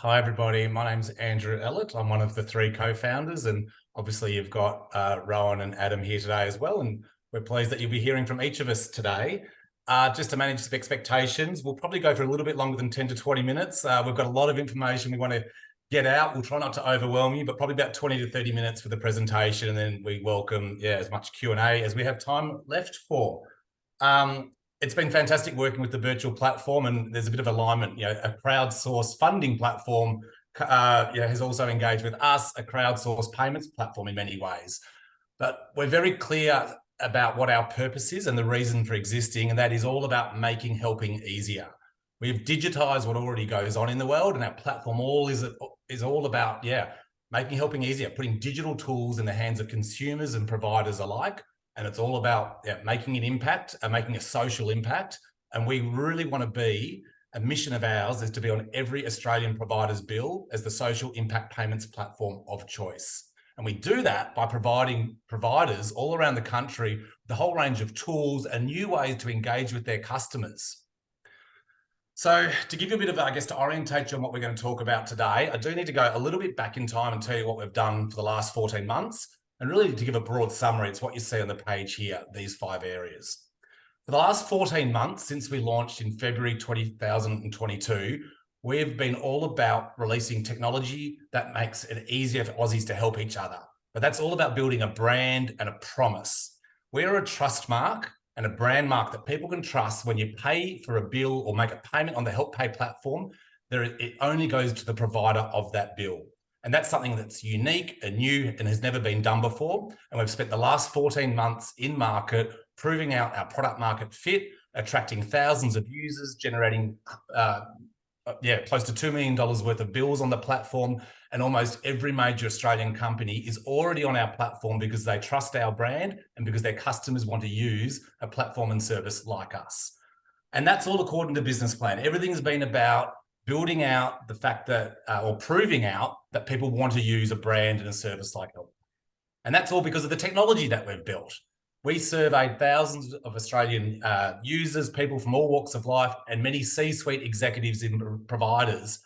Hi, everybody. My name's Andrew Ellett. I'm one of the three co-founders, and obviously you've got Rowan and Adam here today as well, and we're pleased that you'll be hearing from each of us today. Just to manage some expectations, we'll probably go for a little bit longer than 10 to 20 minutes. We've got a lot of information we want to get out. We'll try not to overwhelm you, but probably about 20 to 30 minutes for the presentation, and then we welcome as much Q&A as we have time left for. It's been fantastic working with the Birchal platform, and there's a bit of alignment. A crowdsourced funding platform has also engaged with us, a crowdsourced payments platform in many ways. But we're very clear about what our purpose is and the reason for existing, and that is all about making helping easier. We've digitized what already goes on in the world, and our platform is all about making helping easier, putting digital tools in the hands of consumers and providers alike. And it's all about making an impact and making a social impact. And we really want to be, a mission of ours is to be on every Australian provider's bill as the social impact payments platform of choice. And we do that by providing providers all around the country the whole range of tools and new ways to engage with their customers. So to give you a bit of, to orientate you on what we're going to talk about today, I do need to go a little bit back in time and tell you what we've done for the last 14 months. And really, to give a broad summary, it's what you see on the page here, these 5 areas. For the last 14 months, since we launched in February 2022, we've been all about releasing technology that makes it easier for Aussies to help each other. But that's all about building a brand and a promise. We're a trust mark and a brand mark that people can trust. When you pay for a bill or make a payment on the HelpPay platform, it only goes to the provider of that bill. And that's something that's unique and new and has never been done before. And we've spent the last 14 months in market proving out our product market fit, attracting thousands of users, generating close to $2 million worth of bills on the platform. And almost every major Australian company is already on our platform because they trust our brand and because their customers want to use a platform and service like us. And that's all according to business plan. Everything's been about building out the fact that, or proving out that people want to use a brand and a service like Help. And that's all because of the technology that we've built. We surveyed thousands of Australian users, people from all walks of life, and many C-suite executives and providers.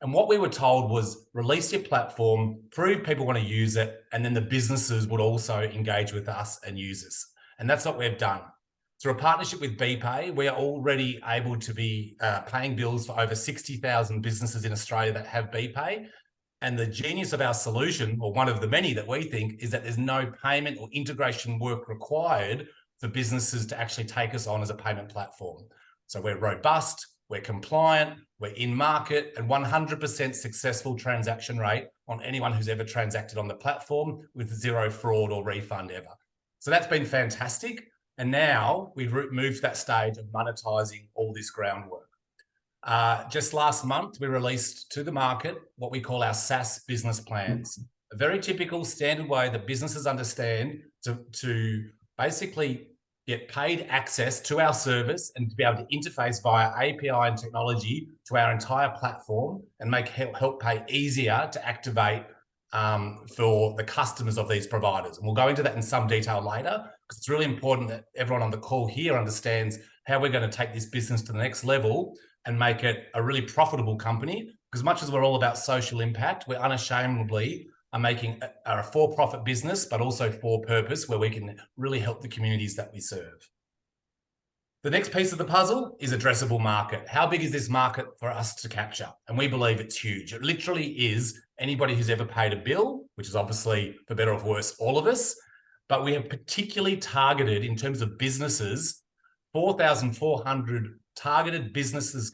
And what we were told was release your platform, prove people want to use it, and then the businesses would also engage with us and use us. And that's what we've done. Through a partnership with BPay, we are already able to be paying bills for over 60,000 businesses in Australia that have BPay. And the genius of our solution, or one of the many that we think, is that there's no payment or integration work required for businesses to actually take us on as a payment platform. So we're robust, we're compliant, we're in market, and 100% successful transaction rate on anyone who's ever transacted on the platform with zero fraud or refund ever. So that's been fantastic. And now we've moved to that stage of monetizing all this groundwork. Just last month, we released to the market what we call our SaaS business plans, a very typical standard way that businesses understand to basically get paid access to our service and to be able to interface via API and technology to our entire platform and make HelpPay easier to activate for the customers of these providers. And we'll go into that in some detail later, because it's really important that everyone on the call here understands how we're going to take this business to the next level and make it a really profitable company. Because much as we're all about social impact, we unashamedly are making a for-profit business, but also for purpose, where we can really help the communities that we serve. The next piece of the puzzle is addressable market. How big is this market for us to capture? And we believe it's huge. It literally is anybody who's ever paid a bill, which is obviously, for better or for worse, all of us. But we have particularly targeted, in terms of businesses, 4,400 targeted business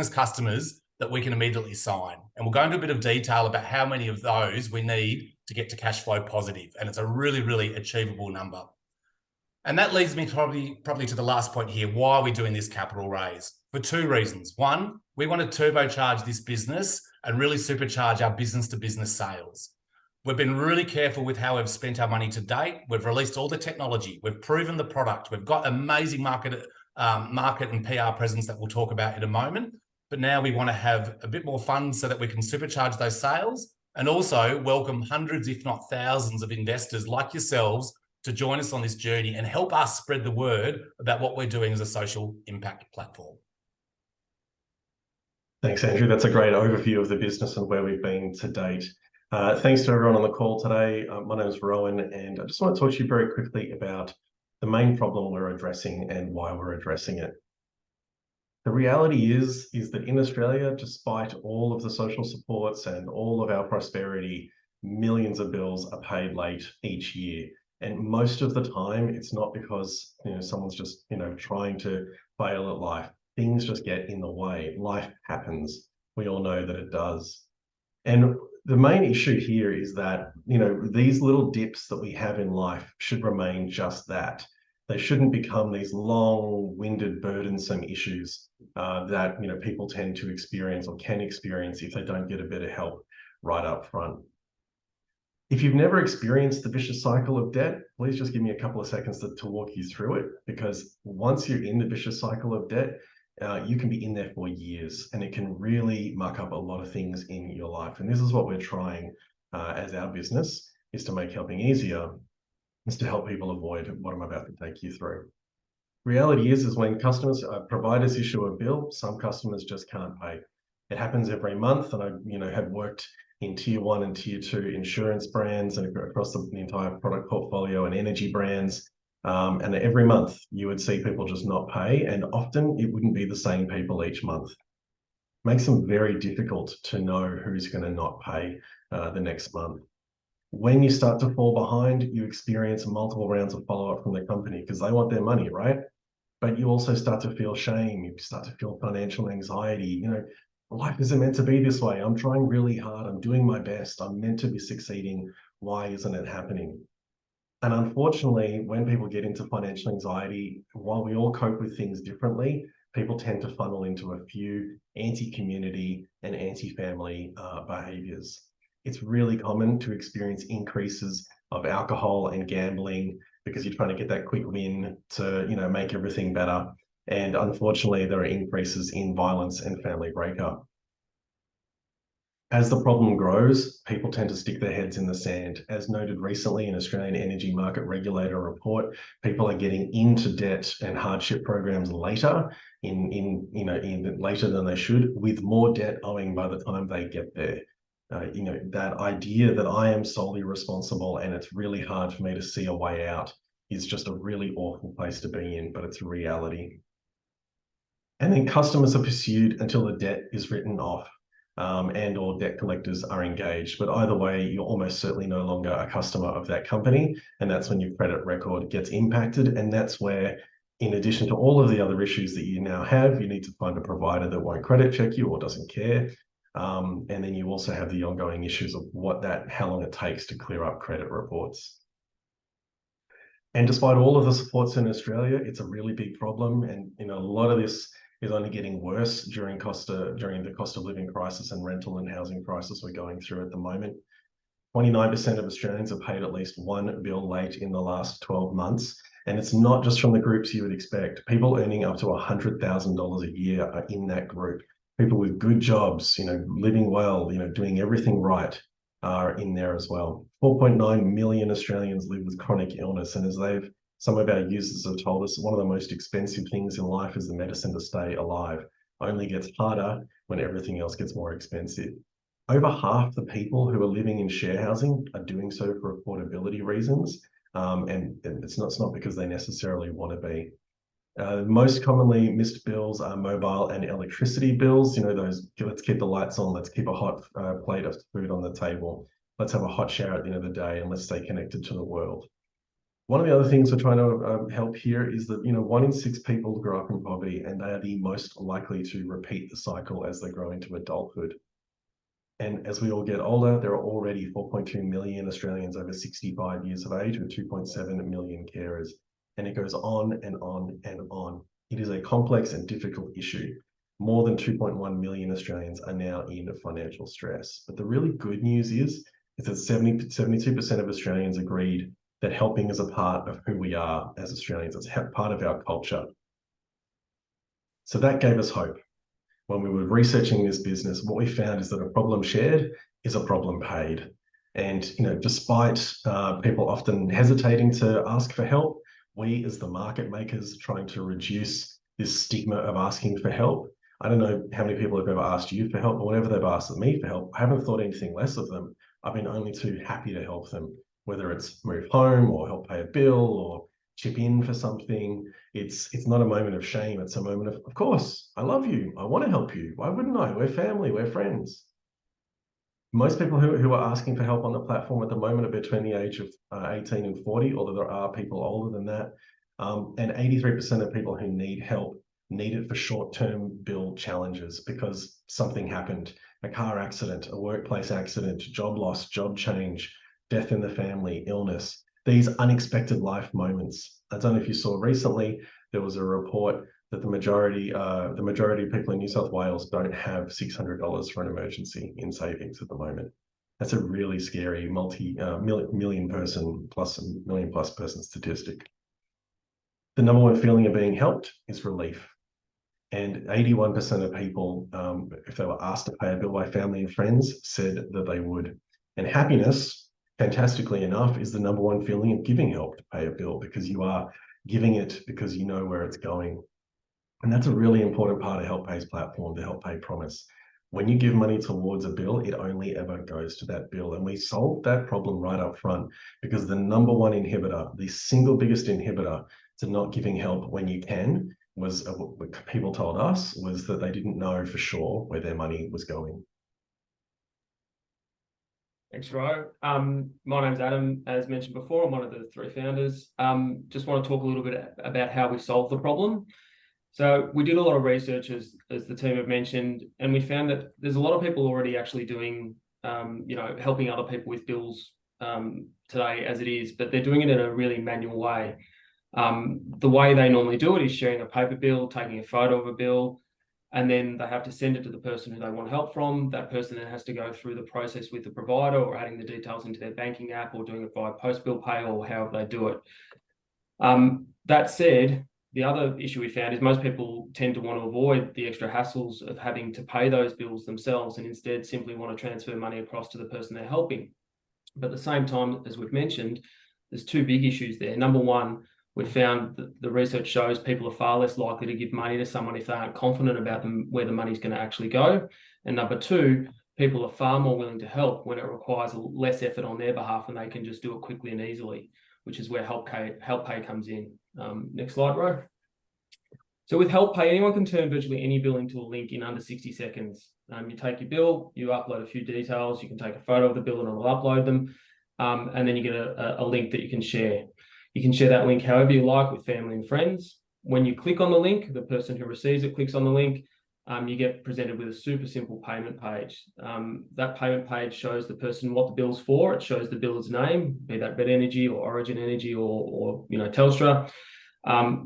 customers that we can immediately sign. And we'll go into a bit of detail about how many of those we need to get to cash flow positive. And it's a really, really achievable number. And that leads me probably to the last point here. Why are we doing this capital raise? For 2 reasons. One, we want to turbocharge this business and really supercharge our business-to-business sales. We've been really careful with how we've spent our money to date. We've released all the technology. We've proven the product. We've got amazing market and PR presence that we'll talk about in a moment. But now we want to have a bit more fun so that we can supercharge those sales and also welcome hundreds, if not thousands, of investors like yourselves to join us on this journey and help us spread the word about what we're doing as a social impact platform. Thanks, Andrew. That's a great overview of the business and where we've been to date. Thanks to everyone on the call today. My name is Rowan, and I just want to talk to you very quickly about the main problem we're addressing and why we're addressing it. The reality is that in Australia, despite all of the social supports and all of our prosperity, millions of bills are paid late each year. And most of the time, it's not because someone's just trying to fail at life. Things just get in the way. Life happens. We all know that it does. And the main issue here is that, these little dips that we have in life should remain just that. They shouldn't become these long-winded, burdensome issues that, people tend to experience or can experience if they don't get a bit of help right up front. If you've never experienced the vicious cycle of debt, please just give me a couple of seconds to walk you through it, because once you're in the vicious cycle of debt, you can be in there for years, and it can really muck up a lot of things in your life. And this is what we're trying as our business, is to make helping easier, is to help people avoid what I'm about to take you through. Reality is when customers, providers issue a bill, some customers just can't pay. It happens every month, and I have worked in tier 1 and tier 2 insurance brands and across the entire product portfolio and energy brands. And every month you would see people just not pay, and often it wouldn't be the same people each month. Makes them very difficult to know who's going to not pay the next month. When you start to fall behind, you experience multiple rounds of follow-up from the company because they want their money, right? But you also start to feel shame. You start to feel financial anxiety. Life isn't meant to be this way. I'm trying really hard. I'm doing my best. I'm meant to be succeeding. Why isn't it happening? And unfortunately, when people get into financial anxiety, while we all cope with things differently, people tend to funnel into a few anti-community and anti-family behaviors. It's really common to experience increases of alcohol and gambling because you're trying to get that quick win to, make everything better. And unfortunately, there are increases in violence and family breakup. As the problem grows, people tend to stick their heads in the sand. As noted recently in Australian Energy Market Regulator report, people are getting into debt and hardship programs later, later than they should, with more debt owing by the time they get there. That idea that I am solely responsible and it's really hard for me to see a way out is just a really awful place to be in, but it's a reality. And then customers are pursued until the debt is written off. And or debt collectors are engaged. But either way, you're almost certainly no longer a customer of that company. And that's when your credit record gets impacted. And that's where, in addition to all of the other issues that you now have, you need to find a provider that won't credit check you or doesn't care. And then you also have the ongoing issues of how long it takes to clear up credit reports. And despite all of the supports in Australia, it's a really big problem. And a lot of this is only getting worse during the cost of living crisis and rental and housing crisis we're going through at the moment. 29% of Australians have paid at least one bill late in the last 12 months. And it's not just from the groups you would expect. People earning up to $100,000 a year are in that group. People with good jobs, living well, doing everything right are in there as well. 4.9 million Australians live with chronic illness. And as some of our users have told us, one of the most expensive things in life is the medicine to stay alive. Only gets harder when everything else gets more expensive. Over half the people who are living in share housing are doing so for affordability reasons. And it's not because they necessarily want to be. Most commonly missed bills are mobile and electricity bills. Those, let's keep the lights on, let's keep a hot plate of food on the table, let's have a hot shower at the end of the day, and let's stay connected to the world. One of the other things we're trying to help here is that 1 in 6 people grow up in poverty, and they are the most likely to repeat the cycle as they grow into adulthood. And as we all get older, there are already 4.2 million Australians over 65 years of age with 2.7 million carers. And it goes on and on and on. It is a complex and difficult issue. More than 2.1 million Australians are now in financial stress. But the really good news is that 72% of Australians agreed that helping is a part of who we are as Australians. It's part of our culture. So that gave us hope. When we were researching this business, what we found is that a problem shared is a problem paid. And despite people often hesitating to ask for help, we as the market makers trying to reduce this stigma of asking for help I don't know how many people have ever asked you for help, or whenever they've asked me for help, I haven't thought anything less of them. I've been only too happy to help them, whether it's move home or help pay a bill or chip in for something. It's not a moment of shame. It's a moment of course, I love you. I want to help you. Why wouldn't I? We're family. We're friends. Most people who are asking for help on the platform at the moment are between the age of 18 and 40, although there are people older than that. And 83% of people who need help need it for short-term bill challenges because something happened, a car accident, a workplace accident, job loss, job change, death in the family, illness, these unexpected life moments. I don't know if you saw recently, there was a report that the majority of people in New South Wales don't have $600 for an emergency in savings at the moment. That's a really scary million plus person statistic. The number one feeling of being helped is relief. And 81% of people, if they were asked to pay a bill by family and friends, said that they would. And happiness, fantastically enough, is the number one feeling of giving help to pay a bill, because you are giving it because you know where it's going. And that's a really important part of HelpPay's platform, the HelpPay promise. When you give money towards a bill, it only ever goes to that bill. And we solved that problem right up front, because the number one inhibitor, the single biggest inhibitor to not giving help when you can, was what people told us, was that they didn't know for sure where their money was going. Thanks, Ro. My name's Adam. As mentioned before, I'm one of the three founders. Just want to talk a little bit about how we solved the problem. So we did a lot of research, as the team have mentioned, and we found that there's a lot of people already actually doing, helping other people with bills today as it is, but they're doing it in a really manual way. The way they normally do it is sharing a paper bill, taking a photo of a bill, and then they have to send it to the person who they want help from. That person then has to go through the process with the provider, or adding the details into their banking app, or doing it via post-bill pay, or however they do it. That said, the other issue we found is most people tend to want to avoid the extra hassles of having to pay those bills themselves, and instead simply want to transfer money across to the person they're helping. But at the same time, as we've mentioned, there's two big issues there. Number one, we found that the research shows people are far less likely to give money to someone if they aren't confident about where the money's going to actually go. And number two, people are far more willing to help when it requires less effort on their behalf, and they can just do it quickly and easily, which is where HelpPay comes in. Next slide, Ro. So with HelpPay, anyone can turn virtually any bill into a link in under 60 seconds. You take your bill, you upload a few details, you can take a photo of the bill and it'll upload them, and then you get a link that you can share. You can share that link however you like with family and friends. When you click on the link, the person who receives it clicks on the link, you get presented with a super simple payment page. That payment page shows the person what the bill's for. It shows the biller's name, be that Red Energy or Origin Energy or Telstra.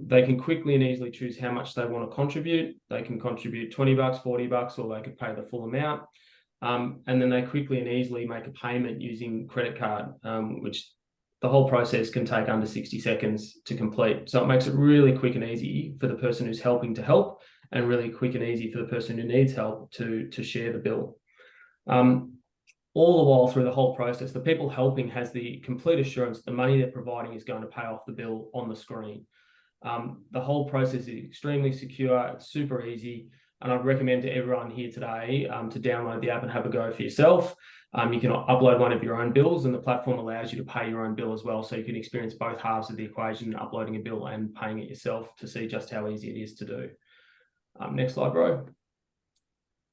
They can quickly and easily choose how much they want to contribute. They can contribute $20, $40, or they could pay the full amount. And then they quickly and easily make a payment using credit card, which the whole process can take under 60 seconds to complete. So it makes it really quick and easy for the person who's helping to help, and really quick and easy for the person who needs help to share the bill. All the while through the whole process, the people helping has the complete assurance the money they're providing is going to pay off the bill on the screen. The whole process is extremely secure, it's super easy, and I'd recommend to everyone here today to download the app and have a go for yourself. You can upload one of your own bills, and the platform allows you to pay your own bill as well, so you can experience both halves of the equation, uploading a bill and paying it yourself, to see just how easy it is to do. Next slide, bro.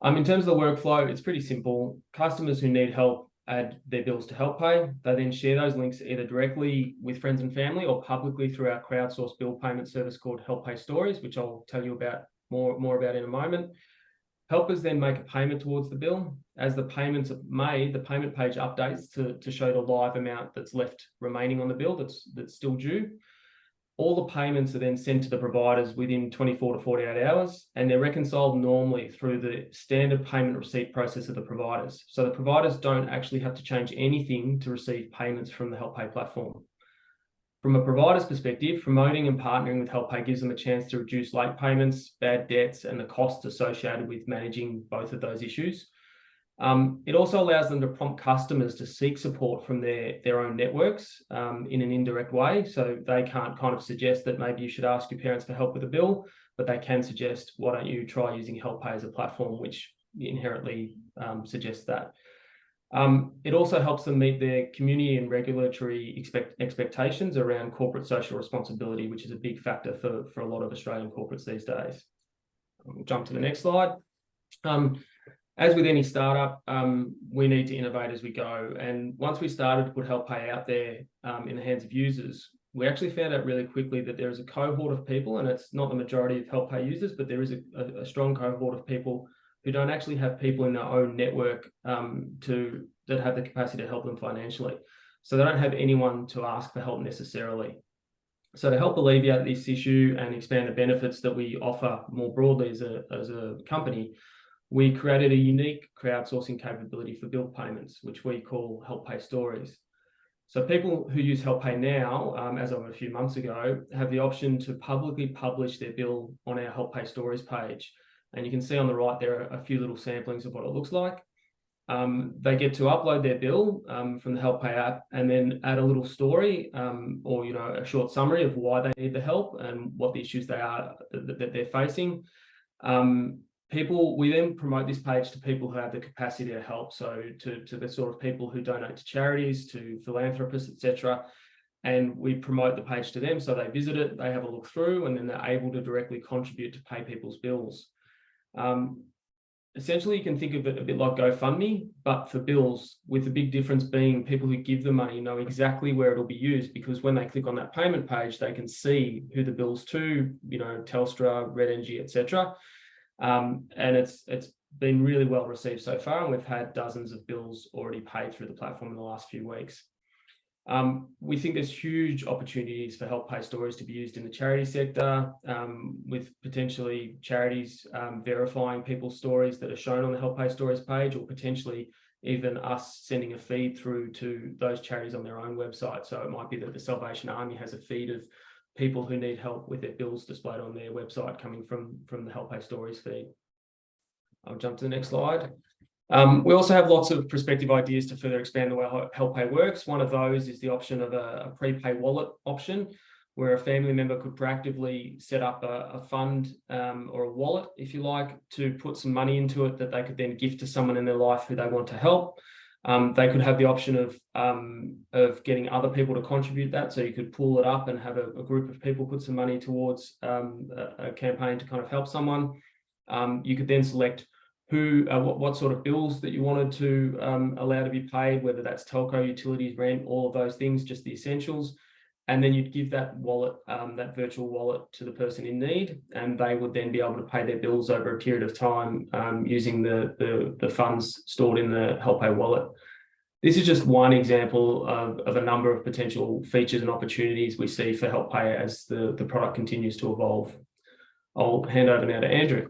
In terms of the workflow, it's pretty simple. Customers who need help add their bills to HelpPay. They then share those links either directly with friends and family, or publicly through our crowdsourced bill payment service called HelpPay Stories, which I'll tell you about more about in a moment. Helpers then make a payment towards the bill. As the payments are made, the payment page updates to show the live amount that's left remaining on the bill that's still due. All the payments are then sent to the providers within 24 to 48 hours, and they're reconciled normally through the standard payment receipt process of the providers. So the providers don't actually have to change anything to receive payments from the HelpPay platform. From a provider's perspective, promoting and partnering with HelpPay gives them a chance to reduce late payments, bad debts, and the costs associated with managing both of those issues. It also allows them to prompt customers to seek support from their own networks in an indirect way. So they can't kind of suggest that maybe you should ask your parents for help with a bill. but they can suggest, why don't you try using HelpPay as a platform, which inherently suggests that. It also helps them meet their community and regulatory expectations around corporate social responsibility, which is a big factor for a lot of Australian corporates these days. We'll jump to the next slide. As with any startup, we need to innovate as we go. And once we started to put HelpPay out there in the hands of users, we actually found out really quickly that there is a cohort of people, and it's not the majority of HelpPay users, but there is a strong cohort of people who don't actually have people in their own network that have the capacity to help them financially. So they don't have anyone to ask for help necessarily. So to help alleviate this issue and expand the benefits that we offer more broadly as a company, we created a unique crowdsourcing capability for bill payments, which we call HelpPay Stories. So people who use HelpPay now, as of a few months ago, have the option to publicly publish their bill on our HelpPay Stories page. And you can see on the right there are a few little samplings of what it looks like. They get to upload their bill from the HelpPay app and then add a little story or a short summary of why they need the help and what the issues that they're facing. We then promote this page to people who have the capacity to help. So to the sort of people who donate to charities, to philanthropists, etc. And we promote the page to them. So they visit it, they have a look through, and then they're able to directly contribute to pay people's bills. Essentially, you can think of it a bit like GoFundMe, but for bills, with the big difference being people who give the money know exactly where it'll be used, because when they click on that payment page, they can see who the bill's to, Telstra, Red Energy, etc. And it's been really well received so far, and we've had dozens of bills already paid through the platform in the last few weeks. We think there's huge opportunities for HelpPay Stories to be used in the charity sector, with potentially charities verifying people's stories that are shown on the HelpPay Stories page, or potentially even us sending a feed through to those charities on their own website. So it might be that the Salvation Army has a feed of people who need help with their bills displayed on their website coming from the HelpPay Stories feed. I'll jump to the next slide. We also have lots of prospective ideas to further expand the way HelpPay works. One of those is the option of a prepay wallet option, where a family member could proactively set up a fund or a wallet, if you like, to put some money into it that they could then gift to someone in their life who they want to help. They could have the option of getting other people to contribute that. So you could pool it up and have a group of people put some money towards a campaign to kind of help someone. You could then select what sort of bills that you wanted to allow to be paid, whether that's telco, utilities, rent, all of those things, just the essentials. And then you'd give that wallet, that virtual wallet, to the person in need, and they would then be able to pay their bills over a period of time using the funds stored in the HelpPay wallet. This is just one example of a number of potential features and opportunities we see for HelpPay as the product continues to evolve. I'll hand over now to Andrew.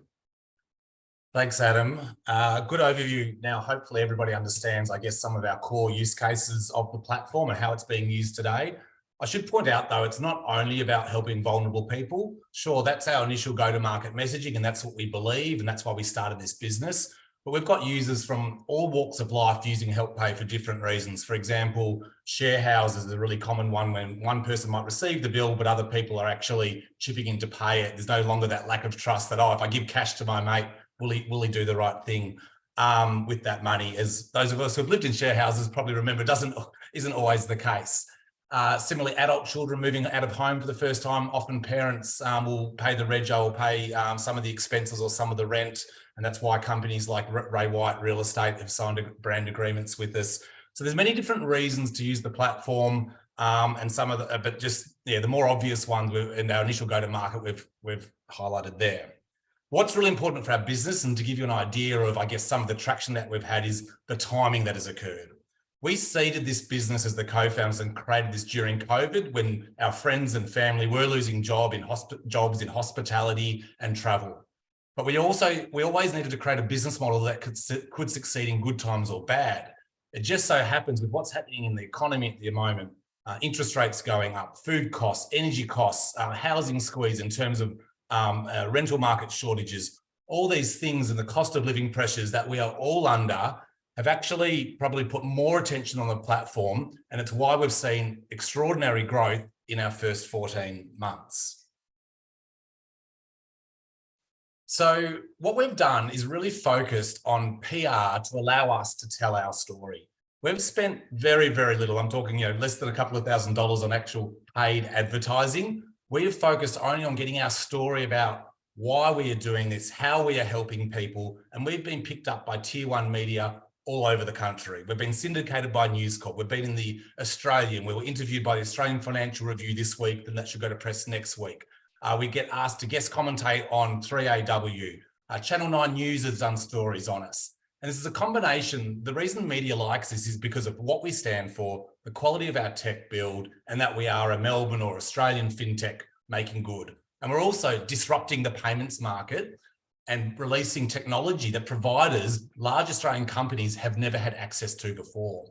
Thanks, Adam. Good overview. Now, hopefully everybody understands, I guess, some of our core use cases of the platform and how it's being used today. I should point out, though, it's not only about helping vulnerable people. Sure, that's our initial go-to-market messaging, and that's what we believe, and that's why we started this business. But we've got users from all walks of life using HelpPay for different reasons. For example, share houses is a really common one, when one person might receive the bill, but other people are actually chipping in to pay it. There's no longer that lack of trust that, if I give cash to my mate, will he do the right thing with that money? As those of us who've lived in share houses probably remember, isn't always the case. Similarly, adult children moving out of home for the first time, often parents will pay the rego or pay some of the expenses or some of the rent. And that's why companies like Ray White Real Estate have signed brand agreements with us. So there's many different reasons to use the platform, and some of the, but just, the more obvious ones in our initial go-to-market we've highlighted there. What's really important for our business, and to give you an idea of, I guess, some of the traction that we've had, is the timing that has occurred. We seeded this business as the co-founders and created this during COVID, when our friends and family were losing jobs in hospitality and travel. But we always needed to create a business model that could succeed in good times or bad. It just so happens, with what's happening in the economy at the moment, interest rates going up, food costs, energy costs, housing squeeze in terms of rental market shortages, all these things, and the cost of living pressures that we are all under, have actually probably put more attention on the platform, and it's why we've seen extraordinary growth in our first 14 months. So what we've done is really focused on PR to allow us to tell our story. We've spent very, very little. I'm talking, less than a couple of $1,000s on actual paid advertising. We have focused only on getting our story about why we are doing this, how we are helping people. And we've been picked up by tier 1 media all over the country. We've been syndicated by News Corp. We've been in the Australian. We were interviewed by the Australian Financial Review this week, and that should go to press next week. We get asked to guest commentate on 3AW. Channel 9 News has done stories on us. And this is a combination. The reason media likes this is because of what we stand for, the quality of our tech build, and that we are a Melbourne or Australian fintech making good. And we're also disrupting the payments market and releasing technology that providers, large Australian companies, have never had access to before.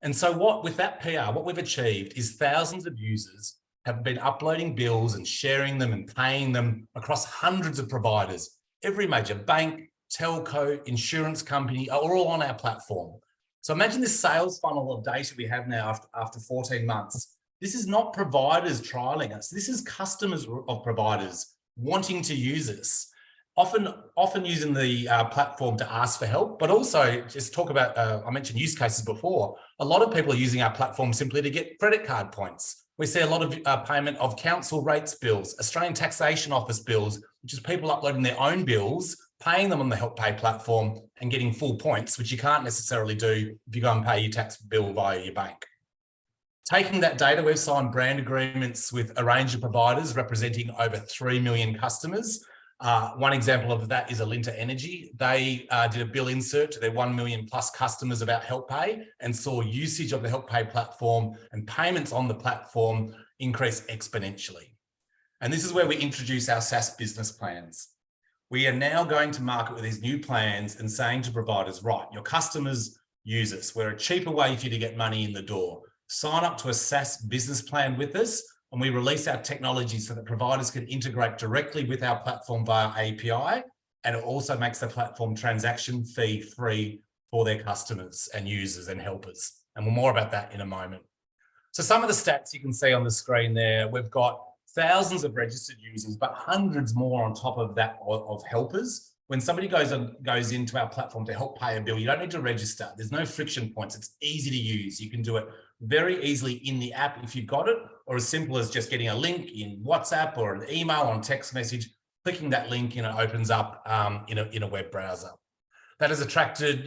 And so with that PR, what we've achieved is thousands of users have been uploading bills and sharing them and paying them across hundreds of providers. Every major bank, telco, insurance company are all on our platform. So imagine this sales funnel of data we have now after 14 months. This is not providers trialing us. This is customers of providers wanting to use us. Often using the platform to ask for help, but also just talk about, I mentioned use cases before. A lot of people are using our platform simply to get credit card points. We see a lot of payment of council rates bills, Australian Taxation Office bills, which is people uploading their own bills, paying them on the HelpPay platform and getting full points, which you can't necessarily do if you go and pay your tax bill via your bank. Taking that data, we've signed brand agreements with a range of providers representing over 3 million customers. One example of that is Alinta Energy. They did a bill insert to their 1 million plus customers about HelpPay and saw usage of the HelpPay platform and payments on the platform increase exponentially. And this is where we introduce our SaaS business plans. We are now going to market with these new plans and saying to providers, right, your customers use us. We're a cheaper way for you to get money in the door. Sign up to a SaaS business plan with us, and we release our technology so that providers can integrate directly with our platform via API, and it also makes the platform transaction fee free for their customers and users and helpers. And we'll more about that in a moment. So some of the stats you can see on the screen there, we've got thousands of registered users, but hundreds more on top of that of helpers. When somebody goes into our platform to help pay a bill, you don't need to register. There's no friction points. It's easy to use. You can do it very easily in the app if you've got it, or as simple as just getting a link in WhatsApp or an email on text message, clicking that link and it opens up in a web browser. That has attracted,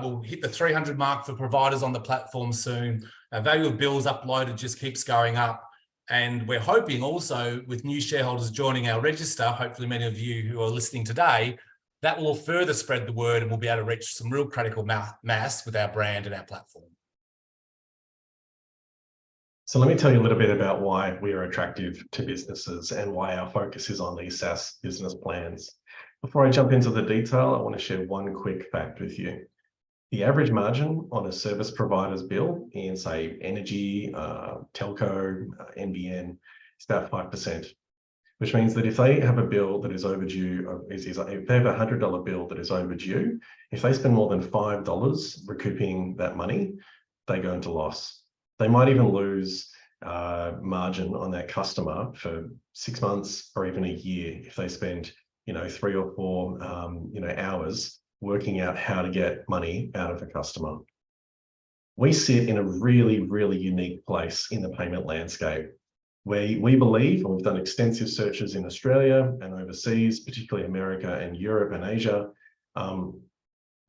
we'll hit the 300 mark for providers on the platform soon. Our value of bills uploaded just keeps going up. And we're hoping also with new shareholders joining our register, hopefully many of you who are listening today, that will further spread the word and we'll be able to reach some real critical mass with our brand and our platform. So let me tell you a little bit about why we are attractive to businesses and why our focus is on these SaaS business plans. Before I jump into the detail, I want to share one quick fact with you. The average margin on a service provider's bill in, say, energy, telco, NBN, is about 5%, which means that if they have a bill that is overdue, if they have a $100 bill that is overdue, if they spend more than $5 recouping that money, they go into loss. They might even lose margin on that customer for 6 months or even a year if they spend, 3 or 4, hours working out how to get money out of a customer. We sit in a really, really unique place in the payment landscape where we believe, and we've done extensive searches in Australia and overseas, particularly America and Europe and Asia,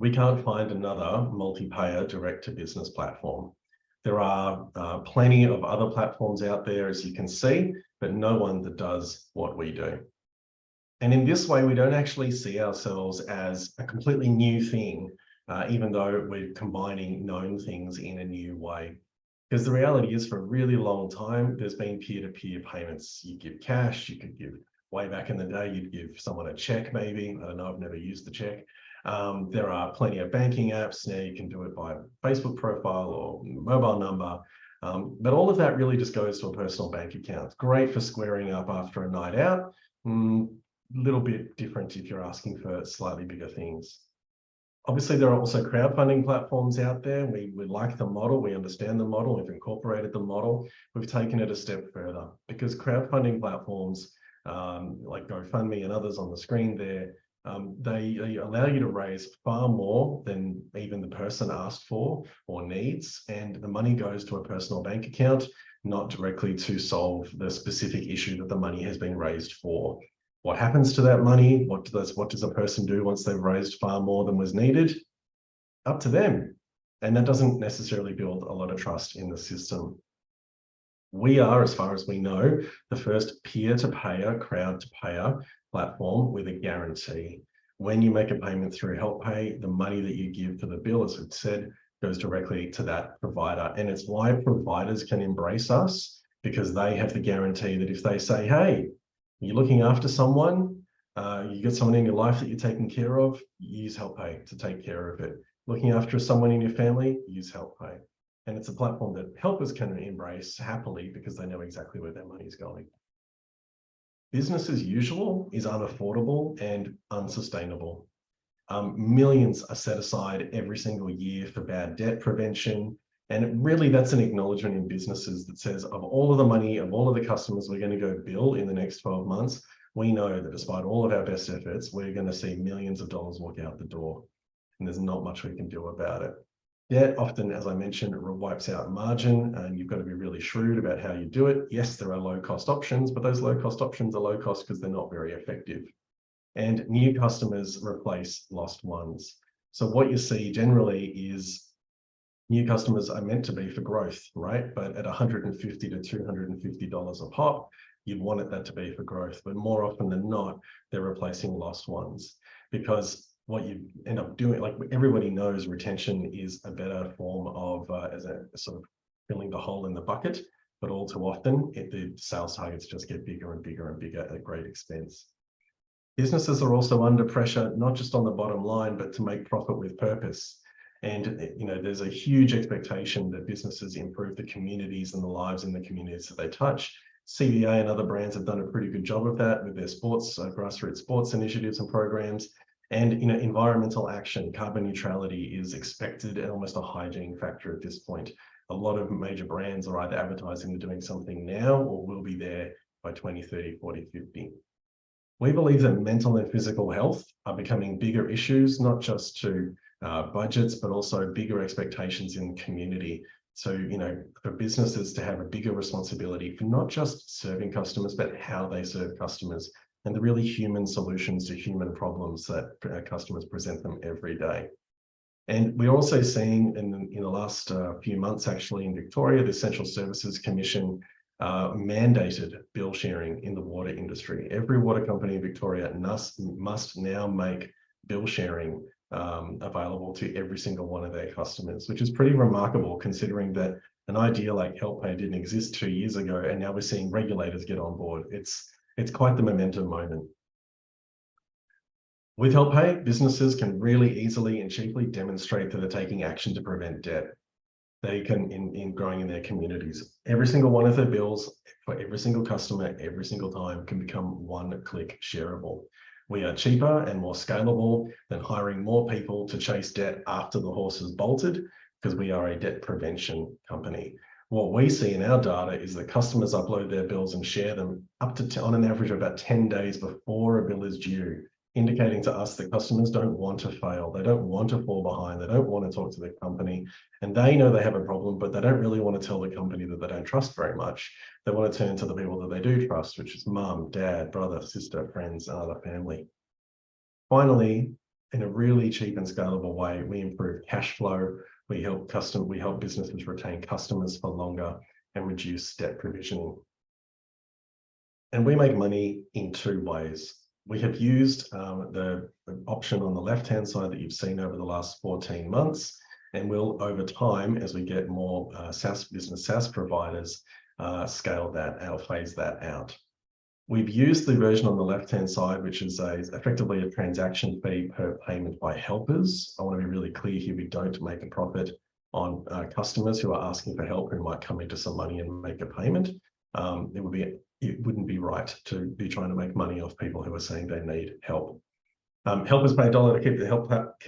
we can't find another multi-payer direct-to-business platform. There are plenty of other platforms out there, as you can see, but no one that does what we do. And in this way, we don't actually see ourselves as a completely new thing, even though we're combining known things in a new way. Because the reality is, for a really long time, there's been peer-to-peer payments. You give cash, you could give, way back in the day, you'd give someone a check maybe. I don't know, I've never used the check. There are plenty of banking apps. Now you can do it by Facebook profile or mobile number. But all of that really just goes to a personal bank account. It's great for squaring up after a night out. Little bit different if you're asking for slightly bigger things. Obviously, there are also crowdfunding platforms out there. We like the model, we understand the model, we've incorporated the model. We've taken it a step further because crowdfunding platforms like GoFundMe and others on the screen there, they allow you to raise far more than even the person asked for or needs, and the money goes to a personal bank account, not directly to solve the specific issue that the money has been raised for. What happens to that money? What does a person do once they've raised far more than was needed? Up to them. And that doesn't necessarily build a lot of trust in the system. We are, as far as we know, the first peer-to-payer, crowd-to-payer platform with a guarantee. When you make a payment through HelpPay, the money that you give for the bill, as we've said, goes directly to that provider. And it's why providers can embrace us, because they have the guarantee that if they say, hey, you're looking after someone, you got someone in your life that you're taking care of, use HelpPay to take care of it. Looking after someone in your family, use HelpPay. And it's a platform that helpers can embrace happily because they know exactly where their money is going. Business as usual is unaffordable and unsustainable. Millions are set aside every single year for bad debt prevention. And really, that's an acknowledgement in businesses that says, of all of the money, of all of the customers we're going to go bill in the next 12 months, we know that despite all of our best efforts, we're going to see millions of dollars walk out the door. And there's not much we can do about it. Debt often, as I mentioned, it wipes out margin, and you've got to be really shrewd about how you do it. Yes, there are low-cost options, but those low-cost options are low-cost because they're not very effective. And new customers replace lost ones. So what you see generally is new customers are meant to be for growth, right? But at $150 to $250 a pop, you'd want that to be for growth. But more often than not, they're replacing lost ones, because what you end up doing, like everybody knows, retention is a better form of as a sort of filling the hole in the bucket, but all too often the sales targets just get bigger and bigger and bigger at great expense. Businesses are also under pressure, not just on the bottom line, but to make profit with purpose. And there's a huge expectation that businesses improve the communities and the lives in the communities that they touch. CBA and other brands have done a pretty good job of that with their sports, grassroots sports initiatives and programs. And environmental action, carbon neutrality is expected and almost a hygiene factor at this point. A lot of major brands are either advertising they're doing something now or will be there by 2030, 40, 50. We believe that mental and physical health are becoming bigger issues, not just to budgets, but also bigger expectations in the community. So, for businesses to have a bigger responsibility for not just serving customers, but how they serve customers, and the really human solutions to human problems that customers present them every day. And we're also seeing in the last few months, actually, in Victoria, the Essential Services Commission mandated bill sharing in the water industry. Every water company in Victoria must now make bill sharing available to every single one of their customers, which is pretty remarkable considering that an idea like HelpPay didn't exist 2 years ago, and now we're seeing regulators get on board. It's quite the momentum moment. With HelpPay, businesses can really easily and cheaply demonstrate that they're taking action to prevent debt. They can, in growing in their communities, every single one of their bills for every single customer, every single time, can become one-click shareable. We are cheaper and more scalable than hiring more people to chase debt after the horse has bolted, because we are a debt prevention company. What we see in our data is that customers upload their bills and share them up to, on an average, of about 10 days before a bill is due, indicating to us that customers don't want to fail. They don't want to fall behind. They don't want to talk to the company. And they know they have a problem, but they don't really want to tell the company that they don't trust very much. They want to turn to the people that they do trust, which is mum, dad, brother, sister, friends, and other family. Finally, in a really cheap and scalable way, we improve cash flow. We help businesses retain customers for longer and reduce debt provisioning. And we make money in two ways. We have used the option on the left-hand side that you've seen over the last 14 months, and will, over time, as we get more SaaS providers, scale that out, phase that out. We've used the version on the left-hand side, which is effectively a transaction fee per payment by helpers. I want to be really clear here, we don't make a profit on customers who are asking for help, who might come into some money and make a payment. It wouldn't be right to be trying to make money off people who are saying they need help. Helpers pay $1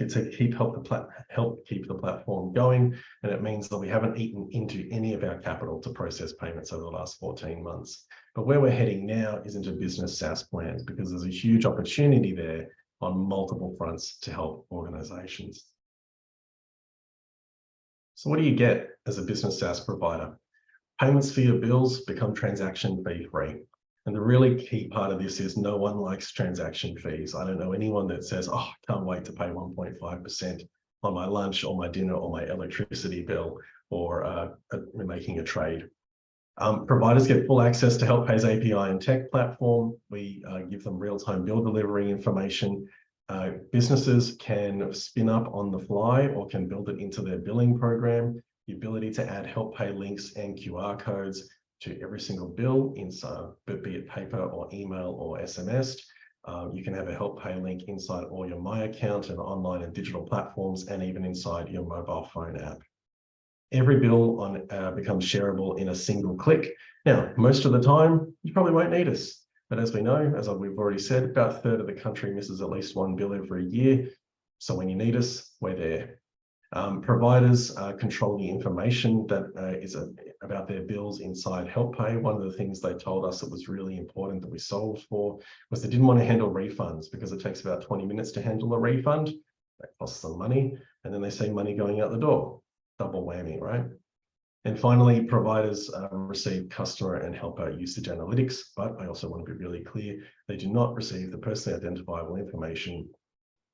to keep the platform going, and it means that we haven't eaten into any of our capital to process payments over the last 14 months. But where we're heading now is into business SaaS plans, because there's a huge opportunity there on multiple fronts to help organizations. So what do you get as a business SaaS provider? Payments for your bills become transaction fee free. And the really key part of this is no one likes transaction fees. I don't know anyone that says, oh, I can't wait to pay 1.5% on my lunch or my dinner or my electricity bill or making a trade. Providers get full access to HelpPay's API and tech platform. We give them real-time bill delivery information. Businesses can spin up on the fly or can build it into their billing program. The ability to add HelpPay links and QR codes to every single bill, inside, be it paper or email or SMS. You can have a HelpPay link inside all your My Account and online and digital platforms, and even inside your mobile phone app. Every bill on becomes shareable in a single click. Now, most of the time, you probably won't need us. But as we know, as we've already said, about a third of the country misses at least one bill every year. So when you need us, we're there. Providers control the information that is about their bills inside HelpPay. One of the things they told us that was really important that we solved for was they didn't want to handle refunds because it takes about 20 minutes to handle a refund. That costs them money. And then they see money going out the door. Double whammy, right? And finally, providers receive customer and helper usage analytics, but I also want to be really clear, they do not receive the personally identifiable information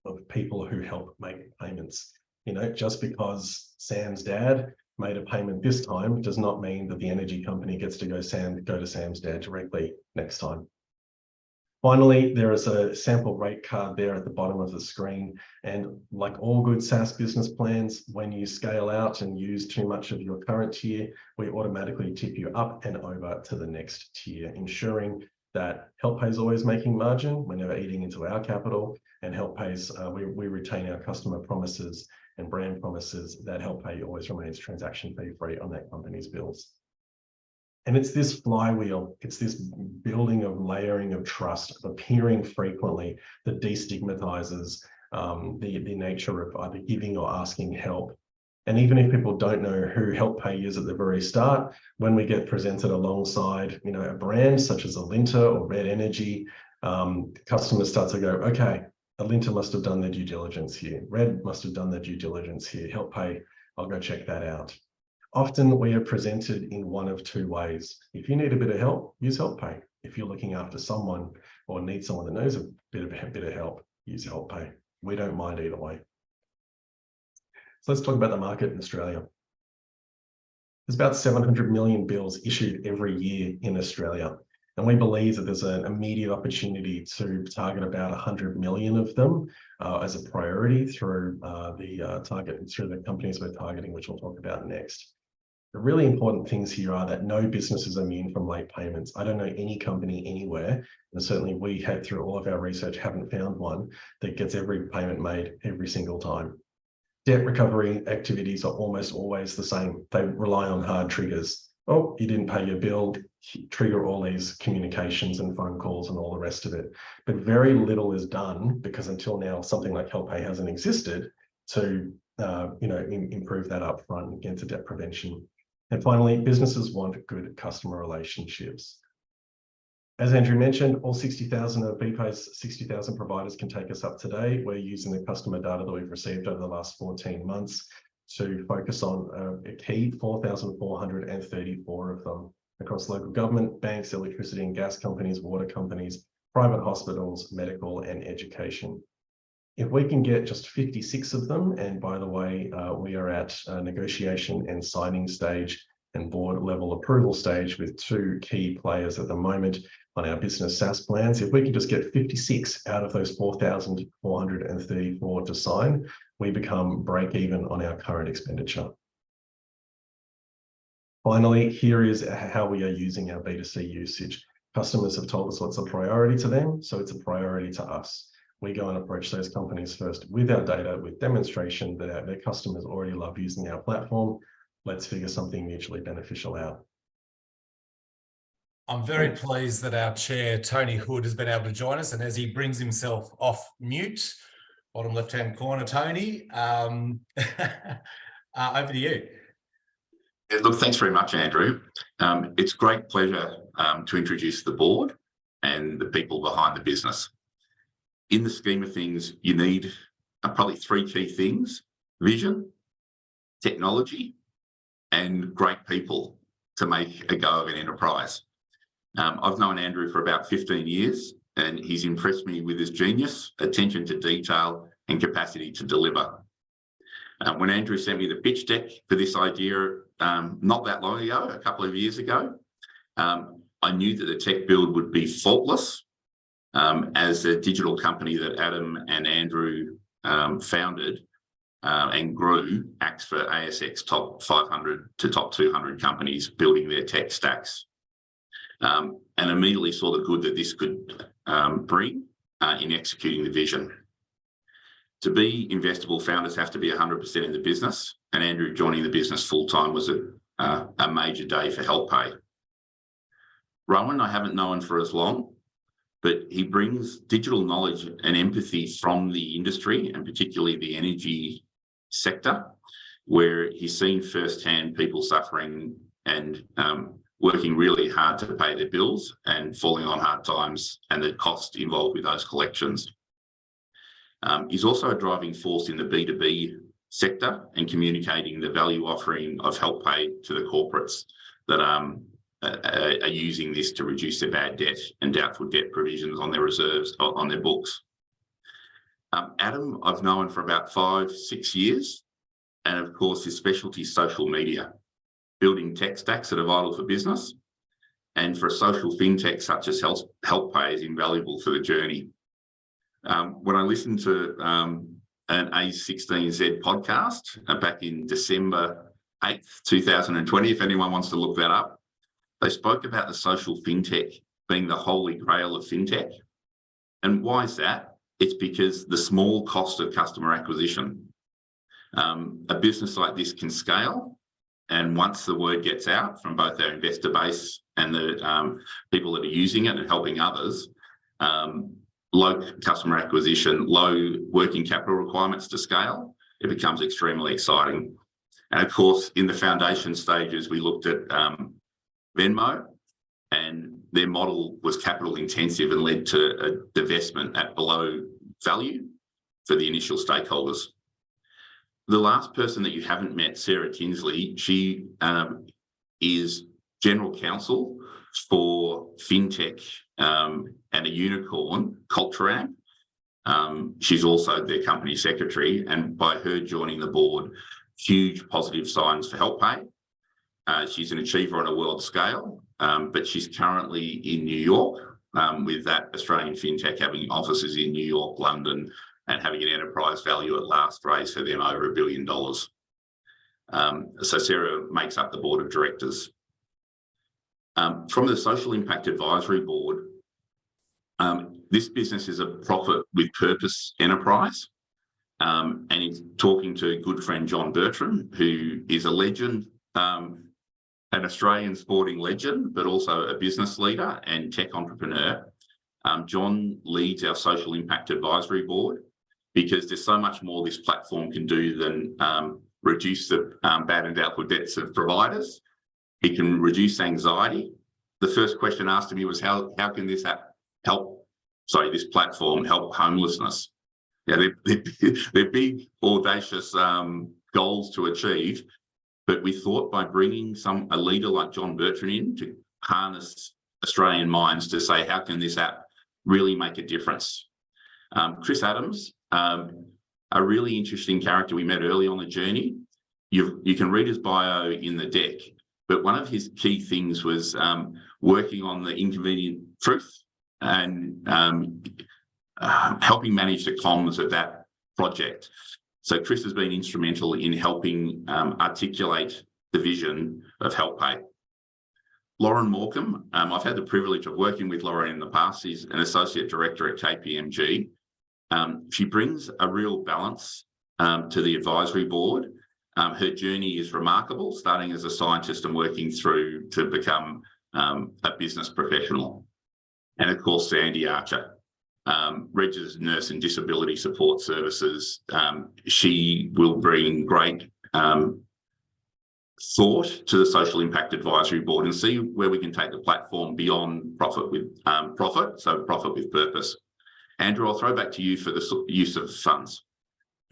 of people who help make payments. You know, just because Sam's dad made a payment this time does not mean that the energy company gets to go to Sam's dad directly next time. Finally, there is a sample rate card there at the bottom of the screen. And like all good SaaS business plans, when you scale out and use too much of your current tier, we automatically tip you up and over to the next tier, ensuring that HelpPay is always making margin. We're never eating into our capital, and HelpPay's, we retain our customer promises and brand promises that HelpPay always remains transaction fee free on that company's bills. And it's this flywheel, it's this building of layering of trust, of appearing frequently, that destigmatizes the nature of either giving or asking help. And even if people don't know who HelpPay is at the very start, when we get presented alongside, you know, a brand such as Alinta or Red Energy, customers start to go, okay, Alinta must have done their due diligence here. Red must have done their due diligence here. HelpPay, I'll go check that out. Often we are presented in one of two ways. If you need a bit of help, use HelpPay. If you're looking after someone or need someone that knows a bit of help, use HelpPay. We don't mind either way. So let's talk about the market in Australia. There's about 700 million bills issued every year in Australia. And we believe that there's an immediate opportunity to target about 100 million of them as a priority through the companies we're targeting, which we'll talk about next. The really important things here are that no business is immune from late payments. I don't know any company anywhere, and certainly we had through all of our research haven't found one that gets every payment made every single time. Debt recovery activities are almost always the same. They rely on hard triggers. Oh, you didn't pay your bill, trigger all these communications and phone calls and all the rest of it. But very little is done because until now, something like HelpPay hasn't existed to improve that upfront and get to debt prevention. And finally, businesses want good customer relationships. As Andrew mentioned, all 60,000 of BPay's 60,000 providers can take us up today. We're using the customer data that we've received over the last 14 months to focus on a key 4,434 of them across local government, banks, electricity and gas companies, water companies, private hospitals, medical and education. If we can get just 56 of them, and by the way, we are at negotiation and signing stage and board level approval stage with two key players at the moment on our business SaaS plans. If we can just get 56 out of those 4,434 to sign, we become break even on our current expenditure. Finally, here is how we are using our B2C usage. Customers have told us what's a priority to them, so it's a priority to us. We go and approach those companies first with our data, with demonstration that their customers already love using our platform. Let's figure something mutually beneficial out. I'm very pleased that our chair, Tony Hood, has been able to join us. And as he brings himself off mute, bottom left-hand corner, Tony, over to you. Yeah, look, thanks very much, Andrew. It's a great pleasure to introduce the board and the people behind the business. In the scheme of things, you need probably three key things: vision, technology, and great people to make a go of an enterprise. I've known Andrew for about 15 years, and he's impressed me with his genius, attention to detail, and capacity to deliver. When Andrew sent me the pitch deck for this idea not that long ago, a couple of years ago, I knew that the tech build would be faultless, as a digital company that Adam and Andrew founded and grew acts for ASX top 500 to top 200 companies building their tech stacks, and immediately saw the good that this could bring in executing the vision. To be investable, founders have to be 100% in the business, and Andrew joining the business full-time was a major day for HelpPay. Rowan, I haven't known for as long, but he brings digital knowledge and empathy from the industry, and particularly the energy sector, where he's seen firsthand people suffering and working really hard to pay their bills and falling on hard times and the cost involved with those collections. He's also a driving force in the B2B sector and communicating the value offering of HelpPay to the corporates that are using this to reduce their bad debt and doubtful debt provisions on their reserves, on their books. Adam, I've known for about 5-6 years, and of course his specialty is social media, building tech stacks that are vital for business, and for a social fintech such as HelpPay is invaluable for the journey. When I listened to an A16Z podcast back in December 8th, 2020, if anyone wants to look that up, they spoke about the social fintech being the holy grail of fintech. And why is that? It's because the small cost of customer acquisition. A business like this can scale, and once the word gets out from both our investor base and the people that are using it and helping others, low customer acquisition, low working capital requirements to scale, it becomes extremely exciting. And of course, in the foundation stages, we looked at Venmo, and their model was capital intensive and led to a divestment at below value for the initial stakeholders. The last person that you haven't met, Sarah Tinsley, she is General Counsel for FinTech and a unicorn, Culturam. She's also their company secretary, and by her joining the board, huge positive signs for HelpPay. She's an achiever on a world scale, but she's currently in New York with that Australian FinTech having offices in New York, London, and having an enterprise value at last raise for them over $1 billion. So Sarah makes up the board of directors. From the Social Impact Advisory Board, this business is a profit with purpose enterprise. And he's talking to good friend John Bertram, who is a legend, an Australian sporting legend, but also a business leader and tech entrepreneur. John leads our Social Impact Advisory Board because there's so much more this platform can do than reduce the bad and doubtful debts of providers. He can reduce anxiety. The first question asked to me was, how can this this platform help homelessness? Yeah, they're big, audacious goals to achieve. But we thought by bringing a leader like John Bertrand in to harness Australian minds to say, how can this app really make a difference? Chris Adams, a really interesting character we met early on the journey. You can read his bio in the deck, but one of his key things was working on the inconvenient truth and helping manage the comms of that project. So Chris has been instrumental in helping articulate the vision of HelpPay. Lauren Morcombe, I've had the privilege of working with Lauren in the past. She's an associate director at KPMG. She brings a real balance to the advisory board. Her journey is remarkable, starting as a scientist and working through to become a business professional. And of course, Sandy Archer, registered nurse and disability support services. She will bring great thought to the Social Impact Advisory Board and see where we can take the platform beyond profit with profit with purpose. Andrew, I'll throw back to you for the use of funds.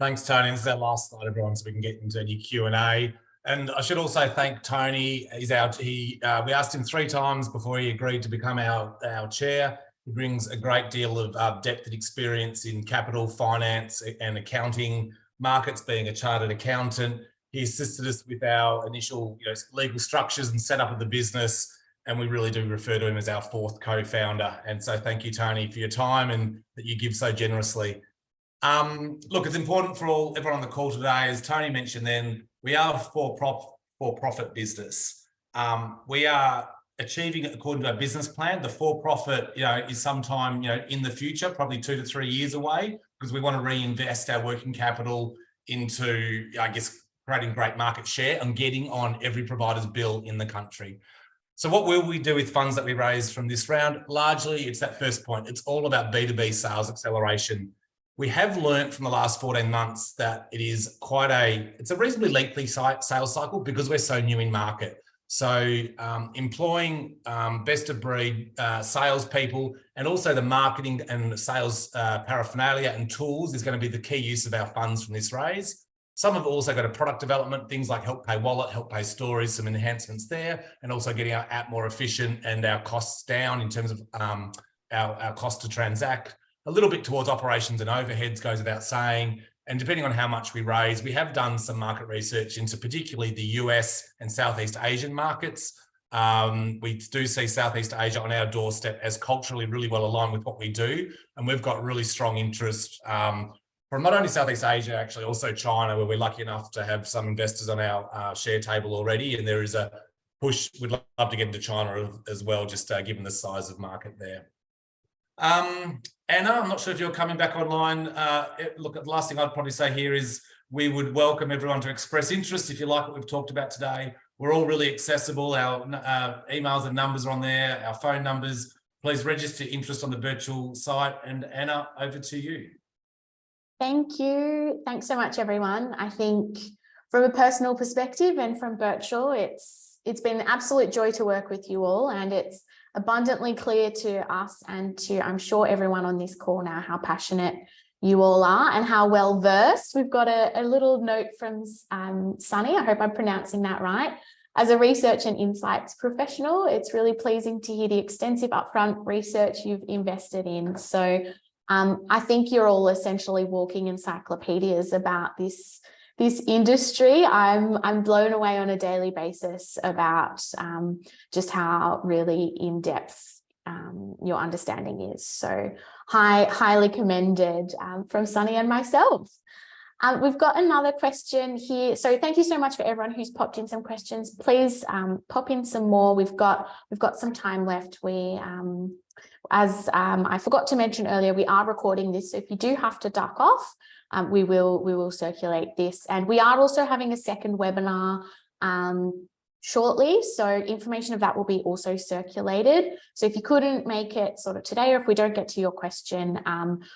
Thanks, Tony. This is our last slide, everyone, so we can get into any Q&A. And I should also thank Tony. We asked him 3 times before he agreed to become our chair. He brings a great deal of depth and experience in capital, finance and accounting markets, being a chartered accountant. He assisted us with our initial legal structures and setup of the business. And we really do refer to him as our 4th co-founder. And so thank you, Tony, for your time and that you give so generously. Look, it's important for everyone on the call today, as Tony mentioned then, we are a for-profit business. We are achieving, according to our business plan, the for-profit, is sometime, in the future, probably 2 to 3 years away, because we want to reinvest our working capital into, creating great market share and getting on every provider's bill in the country. So what will we do with funds that we raise from this round? Largely, it's that first point. It's all about B2B sales acceleration. We have learned from the last 14 months that it's a reasonably lengthy sales cycle because we're so new in market. So employing best of breed salespeople and also the marketing and sales paraphernalia and tools is going to be the key use of our funds from this raise. Some have also got a product development, things like HelpPay Wallet, HelpPay Stories, some enhancements there, and also getting our app more efficient and our costs down in terms of our cost to transact. A little bit towards operations and overheads goes without saying. And depending on how much we raise, we have done some market research into particularly the US and Southeast Asian markets. We do see Southeast Asia on our doorstep as culturally really well aligned with what we do. And we've got really strong interest from not only Southeast Asia, actually also China, where we're lucky enough to have some investors on our share table already. And there is a push, we'd love to get into China as well, just given the size of market there. Anna, I'm not sure if you're coming back online. Look, the last thing I'd probably say here is we would welcome everyone to express interest if you like what we've talked about today. We're all really accessible. Our emails and numbers are on there, our phone numbers. Please register interest on the Birchal site. And Anna, over to you. Thank you. Thanks so much, everyone. I think from a personal perspective and from Birchal, it's been an absolute joy to work with you all, and it's abundantly clear to us and to, I'm sure, everyone on this call now how passionate you all are and how well versed. We've got a little note from Sunny, I hope I'm pronouncing that right. As a research and insights professional, it's really pleasing to hear the extensive upfront research you've invested in. So I think you're all essentially walking encyclopedias about this industry. I'm blown away on a daily basis about just how really in-depth your understanding is. So highly commended from Sunny and myself. We've got another question here. So thank you so much for everyone who's popped in some questions. Please pop in some more. We've got some time left. As I forgot to mention earlier, we are recording this. So if you do have to duck off, we will circulate this. And we are also having a second webinar shortly. So information of that will be also circulated. So if you couldn't make it sort of today, or if we don't get to your question,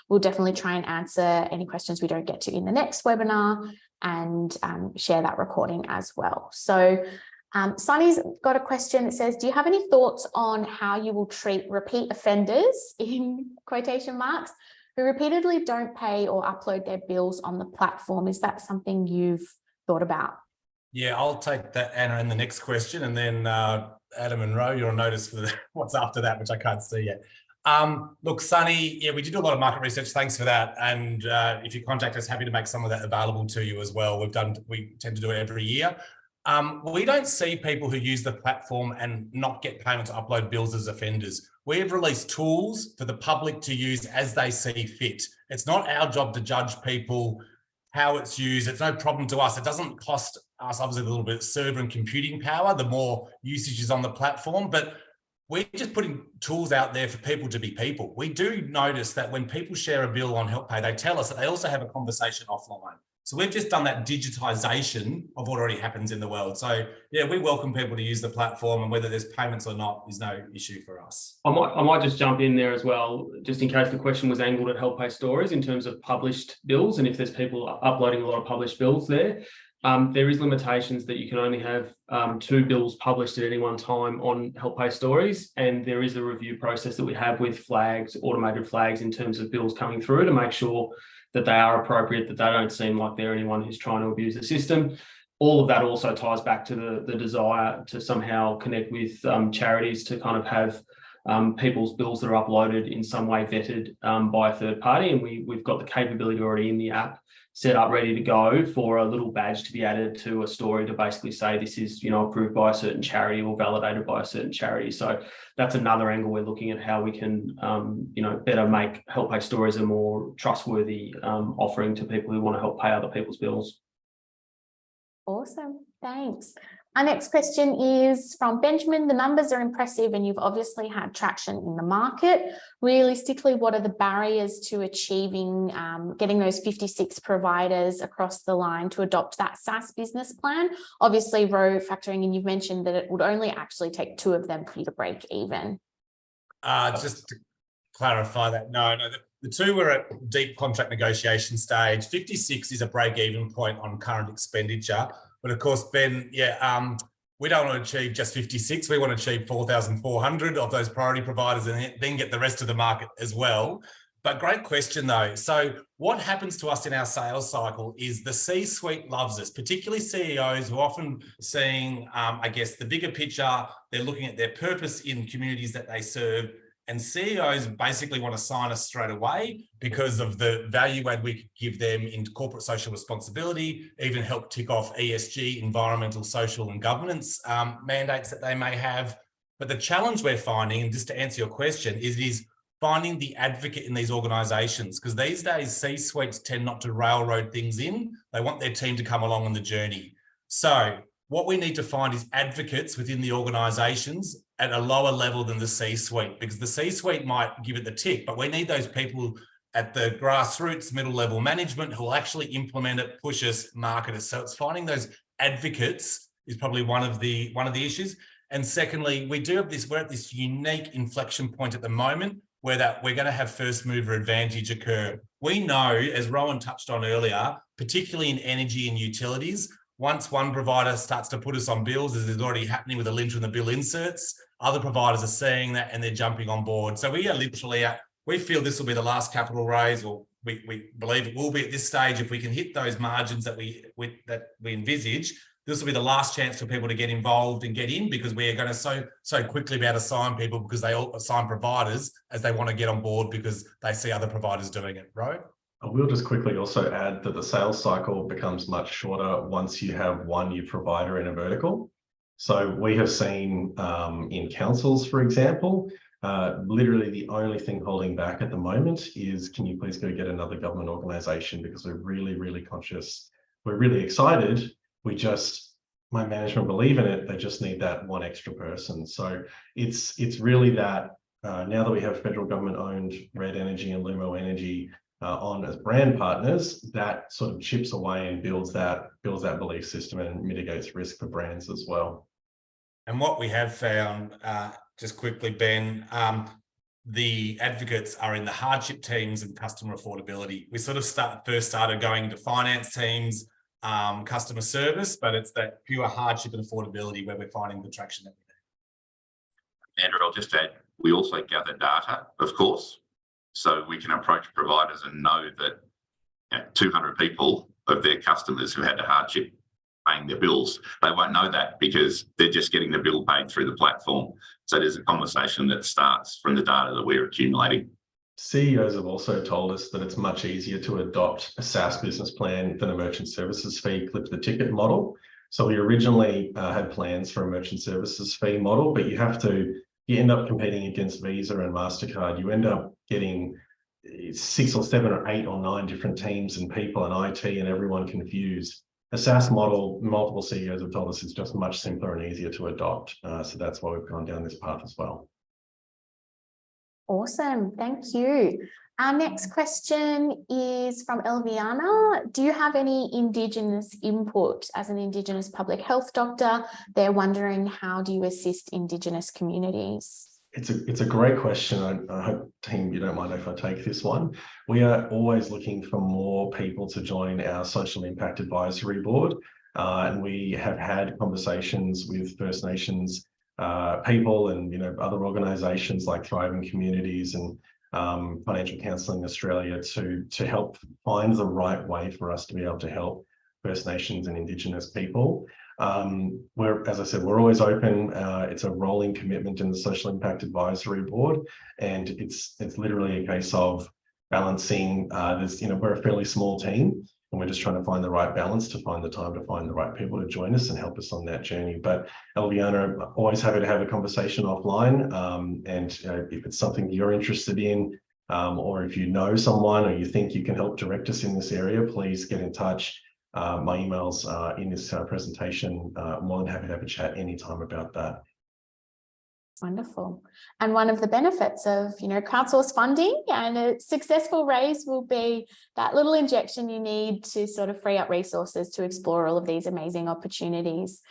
we'll definitely try and answer any questions we don't get to in the next webinar and share that recording as well. So Sunny's got a question that says, do you have any thoughts on how you will treat repeat offenders, in quotation marks, who repeatedly don't pay or upload their bills on the platform? Is that something you've thought about? Yeah, I'll take that, Anna, in the next question. And then Adam and Ro, you're on notice for what's after that, which I can't see yet. Look, Sunny, yeah, we did a lot of market research. Thanks for that. And if you contact us, happy to make some of that available to you as well. We tend to do it every year. We don't see people who use the platform and not get payment to upload bills as offenders. We have released tools for the public to use as they see fit. It's not our job to judge people how it's used. It's no problem to us. It doesn't cost us obviously a little bit of server and computing power, the more usage is on the platform, but we're just putting tools out there for people to be people. We do notice that when people share a bill on HelpPay, they tell us that they also have a conversation offline. So we've just done that digitization of what already happens in the world. So yeah, we welcome people to use the platform, and whether there's payments or not is no issue for us. I might just jump in there as well, just in case the question was angled at HelpPay Stories in terms of published bills, and if there's people uploading a lot of published bills there. There is limitations that you can only have 2 bills published at any one time on HelpPay stories, and there is a review process that we have with flags, automated flags, in terms of bills coming through to make sure that they are appropriate, that they don't seem like they're anyone who's trying to abuse the system. All of that also ties back to the desire to somehow connect with charities to kind of have people's bills that are uploaded in some way vetted by a third party, and we've got the capability already in the app set up ready to go for a little badge to be added to a story to basically say this is, you know, approved by a certain charity or validated by a certain charity. So that's another angle we're looking at, how we can you know, better make HelpPay stories a more trustworthy offering to people who want to help pay other people's bills. Awesome, thanks. Our next question is from Benjamin. The numbers are impressive and you've obviously had traction in the market. Realistically, what are the barriers to achieving getting those 56 providers across the line to adopt that SaaS business plan? Obviously, Ro, factoring in, you've mentioned that it would only actually take 2 of them for you to break even. Just to clarify that, no, the 2 were at deep contract negotiation stage. 56 is a break-even point on current expenditure. But of course, Ben, we don't want to achieve just 56. We want to achieve 4,400 of those priority providers and then get the rest of the market as well. But great question though. So what happens to us in our sales cycle is the C-suite loves us, particularly CEOs who are often seeing, I guess, the bigger picture. They're looking at their purpose in communities that they serve. And CEOs basically want to sign us straight away because of the value add we could give them in corporate social responsibility, even help tick off ESG, environmental, social and governance mandates that they may have. But the challenge we're finding, and just to answer your question, is finding the advocate in these organisations, because these days C-suites tend not to railroad things in. They want their team to come along on the journey. So what we need to find is advocates within the organisations at a lower level than the C-suite, because the C-suite might give it the tick, but we need those people at the grassroots, middle level management who will actually implement it, push us, market us. So it's finding those advocates is probably one of the issues. And secondly, we're at this unique inflection point at the moment where we're going to have first mover advantage occur. We know, as Rowan touched on earlier, particularly in energy and utilities, once one provider starts to put us on bills, as is already happening with the linter and the bill inserts, other providers are seeing that and they're jumping on board. So we are literally we feel this will be the last capital raise, or we believe it will be at this stage. If we can hit those margins that we envisage, this will be the last chance for people to get involved and get in, because we are going to so quickly be able to sign people, because they all sign providers as they want to get on board because they see other providers doing it, right? I will just quickly also add that the sales cycle becomes much shorter once you have one new provider in a vertical. So we have seen in councils, for example, literally the only thing holding back at the moment is, can you please go get another government organisation, because we're really, really conscious. We're really excited. My management believe in it. They just need that one extra person. So it's really that now that we have federal government owned Red Energy and Lumo Energy on as brand partners, that sort of chips away and builds that belief system and mitigates risk for brands as well. And what we have found, just quickly, Ben, the advocates are in the hardship teams and customer affordability. We sort of first started going into finance teams, customer service, but it's that pure hardship and affordability where we're finding the traction that we need. Andrew, I'll just add, we also gather data, of course, so we can approach providers and know that 200 people of their customers who had a hardship paying their bills, they won't know that because they're just getting the bill paid through the platform. So there's a conversation that starts from the data that we're accumulating. CEOs have also told us that it's much easier to adopt a SaaS business plan than a merchant services fee clip the ticket model. So we originally had plans for a merchant services fee model, but you end up competing against Visa and MasterCard. You end up getting 6 or 7 or 8 or 9 different teams and people and IT and everyone confused. A SaaS model, multiple CEOs have told us, is just much simpler and easier to adopt. So that's why we've gone down this path as well. Awesome, thank you. Our next question is from Elviana. Do you have any Indigenous input? As an Indigenous public health doctor, they're wondering, how do you assist Indigenous communities? It's a great question. I hope, team, you don't mind if I take this one. We are always looking for more people to join our social impact advisory board. and we have had conversations with First Nations people and other organisations like Thriving Communities and Financial Counselling Australia to help find the right way for us to be able to help First Nations and Indigenous people. As I said, we're always open. It's a rolling commitment in the Social Impact Advisory Board, and it's literally a case of balancing. We're a fairly small team, and we're just trying to find the right balance to find the time to find the right people to join us and help us on that journey. But Elviana, I'm always happy to have a conversation offline. And if it's something you're interested in, or if you know someone or you think you can help direct us in this area, please get in touch. My email's in this presentation. I'm more than happy to have a chat anytime about that. Wonderful. And one of the benefits of, crowdsourced funding and a successful raise will be that little injection you need to sort of free up resources to explore all of these amazing opportunities,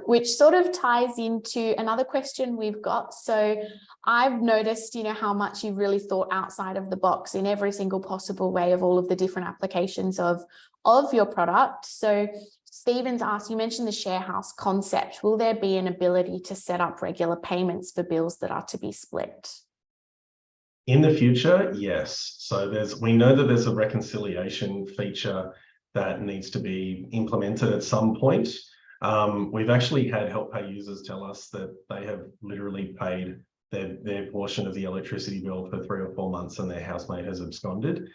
which sort of ties into another question we've got. So I've noticed, how much you've really thought outside of the box in every single possible way of all of the different applications of your product. So Stephen's asked, you mentioned the share house concept. Will there be an ability to set up regular payments for bills that are to be split? In the future, yes. So we know that there's a reconciliation feature that needs to be implemented at some point. We've actually had HelpPay users tell us that they have literally paid their portion of the electricity bill for 3 or 4 months and their housemate has absconded.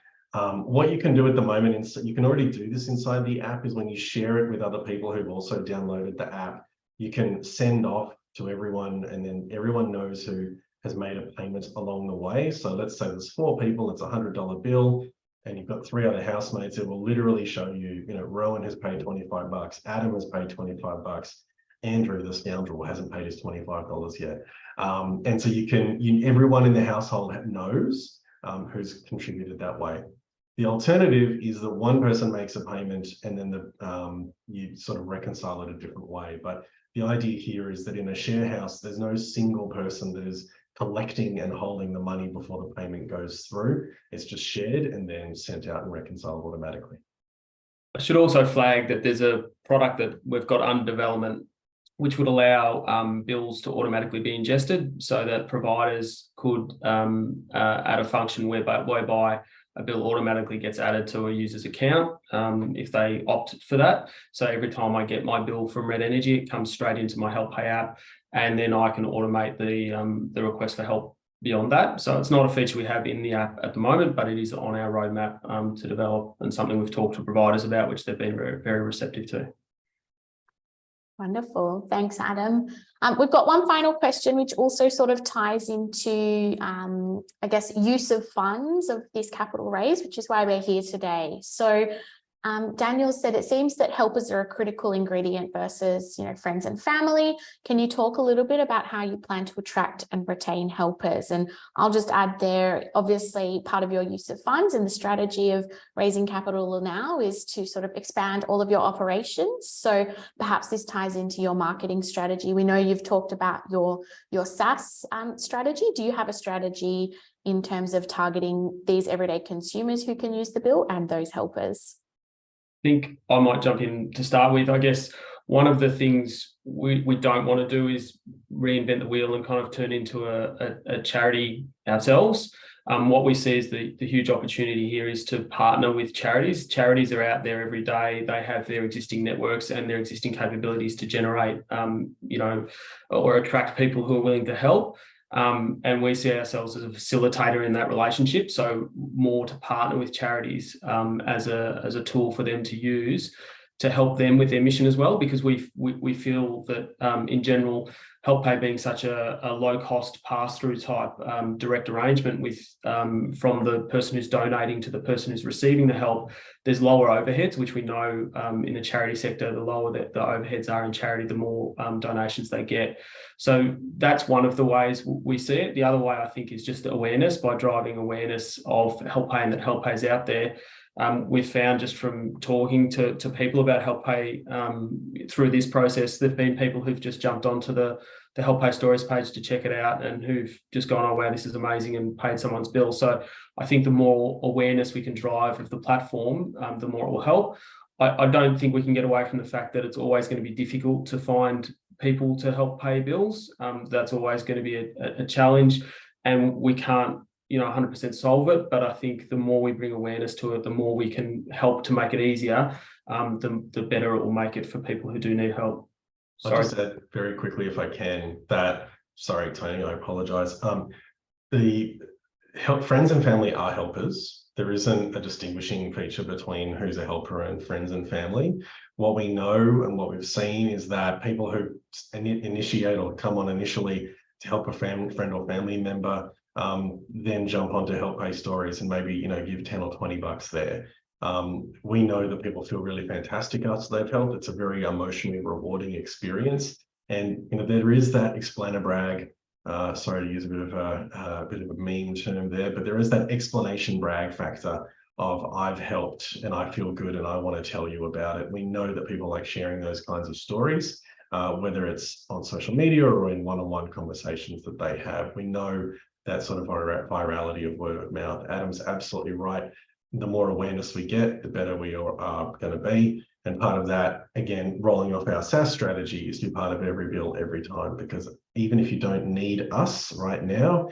What you can do at the moment, you can already do this inside the app, is when you share it with other people who've also downloaded the app, you can send off to everyone and then everyone knows who has made a payment along the way. So let's say there's 4 people, it's a $100 bill, and you've got 3 other housemates. It will literally show you, Rowan has paid 25 bucks, Adam has paid 25 bucks, Andrew, the scoundrel, hasn't paid his $25 yet. And so everyone in the household knows who's contributed that way. The alternative is that one person makes a payment and then you sort of reconcile it a different way. But the idea here is that in a share house, there's no single person that is collecting and holding the money before the payment goes through. It's just shared and then sent out and reconciled automatically. I should also flag that there's a product that we've got under development which would allow bills to automatically be ingested, so that providers could add a function whereby a bill automatically gets added to a user's account if they opt for that. So every time I get my bill from Red Energy, it comes straight into my HelpPay app, and then I can automate the request for help beyond that. So it's not a feature we have in the app at the moment, but it is on our roadmap to develop, and something we've talked to providers about, which they've been very, very receptive to. Wonderful. Thanks, Adam. We've got one final question, which also sort of ties into, I guess, use of funds of this capital raise, which is why we're here today. So Daniel said, it seems that helpers are a critical ingredient versus, friends and family. Can you talk a little bit about how you plan to attract and retain helpers? And I'll just add there, obviously, part of your use of funds and the strategy of raising capital now is to sort of expand all of your operations. So perhaps this ties into your marketing strategy. We know you've talked about your SaaS strategy. Do you have a strategy in terms of targeting these everyday consumers who can use the bill and those helpers? I think I might jump in to start with. I guess one of the things we don't want to do is reinvent the wheel and kind of turn into a charity ourselves. What we see is the huge opportunity here is to partner with charities. Charities are out there every day. They have their existing networks and their existing capabilities to generate, or attract people who are willing to help. And we see ourselves as a facilitator in that relationship. So more to partner with charities as a tool for them to use to help them with their mission as well, because we feel that in general, HelpPay being such a low-cost pass-through type direct arrangement with from the person who's donating to the person who's receiving the help, there's lower overheads, which we know in the charity sector, the lower that the overheads are in charity, the more donations they get. So that's one of the ways we see it. The other way, I think, is just awareness, by driving awareness of HelpPay and that HelpPay's out there. We've found just from talking to people about HelpPay through this process, there've been people who've just jumped onto the HelpPay stories page to check it out and who've just gone, oh, wow, this is amazing, and paid someone's bill. So I think the more awareness we can drive of the platform, the more it will help. I don't think we can get away from the fact that it's always going to be difficult to find people to help pay bills. That's always going to be a challenge, and we can't, 100% solve it. But I think the more we bring awareness to it, the more we can help to make it easier, the better it will make it for people who do need help. I'll just add very quickly, if I can, that, sorry, Tony, I apologise. The friends and family are helpers. There isn't a distinguishing feature between who's a helper and friends and family. What we know and what we've seen is that people who initiate or come on initially to help a friend or family member then jump onto HelpPay stories and maybe, give 10 or 20 bucks there. We know that people feel really fantastic after they've helped. It's a very emotionally rewarding experience. And, there is that explainer brag. Sorry to use a bit of a meme term there, but there is that explanation brag factor of I've helped and I feel good and I want to tell you about it. We know that people like sharing those kinds of stories, whether it's on social media or in one-on-one conversations that they have. We know that sort of virality of word of mouth. Adam's absolutely right. The more awareness we get, the better we are going to be. And part of that, again, rolling off our SaaS strategy is to be part of every bill every time, because even if you don't need us right now,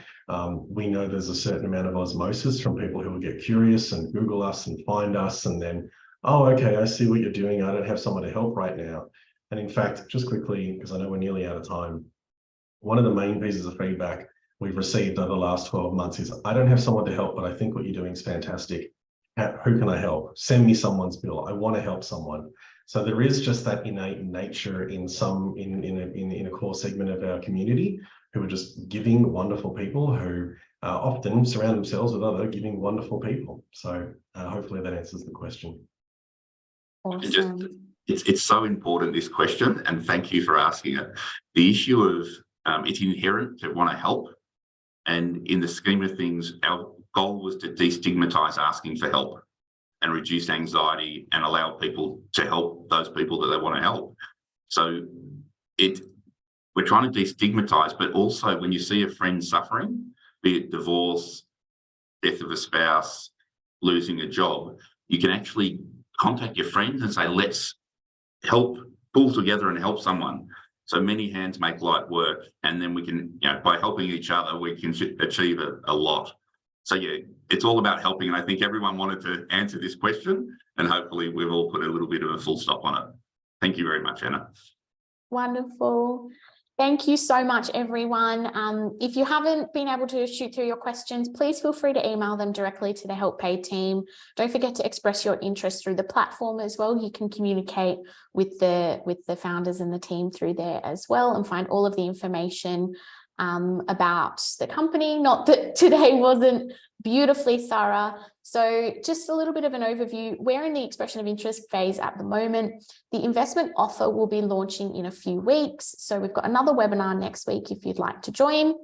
we know there's a certain amount of osmosis from people who will get curious and Google us and find us and then, oh, okay, I see what you're doing. I don't have someone to help right now. And in fact, just quickly, because I know we're nearly out of time, one of the main pieces of feedback we've received over the last 12 months is, I don't have someone to help, but I think what you're doing is fantastic. Who can I help? Send me someone's bill. I want to help someone. So there is just that innate nature in a core segment of our community who are just giving wonderful people who often surround themselves with other giving wonderful people. So hopefully that answers the question. Awesome. It's so important, this question, and thank you for asking it. The issue of it's inherent to want to help, and in the scheme of things, our goal was to destigmatize asking for help and reduce anxiety and allow people to help those people that they want to help. So we're trying to destigmatize, but also when you see a friend suffering, be it divorce, death of a spouse, losing a job, you can actually contact your friends and say, let's help, pull together and help someone. So many hands make light work, and then we can, by helping each other, we can achieve a lot. So yeah, it's all about helping, and I think everyone wanted to answer this question, and hopefully we've all put a little bit of a full stop on it. Thank you very much, Anna. Wonderful. Thank you so much, everyone. If you haven't been able to shoot through your questions, please feel free to email them directly to the HelpPay team. Don't forget to express your interest through the platform as well. You can communicate with the founders and the team through there as well, and find all of the information about the company. Not that today wasn't beautifully thorough. So just a little bit of an overview. We're in the expression of interest phase at the moment. The investment offer will be launching in a few weeks. So we've got another webinar next week if you'd like to join.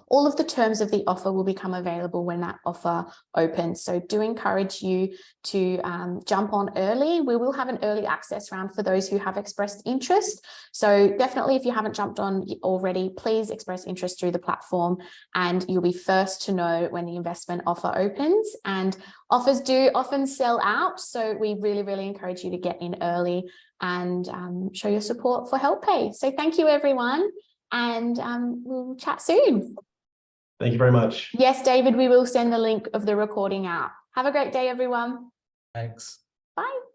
All of the terms of the offer will become available when that offer opens. So do encourage you to jump on early. We will have an early access round for those who have expressed interest. So definitely, if you haven't jumped on already, please express interest through the platform, and you'll be first to know when the investment offer opens. And offers do often sell out. So we really, really encourage you to get in early and show your support for HelpPay. So thank you, everyone. And we'll chat soon. Thank you very much. Yes, David, we will send the link of the recording out. Have a great day, everyone. Thanks. Bye.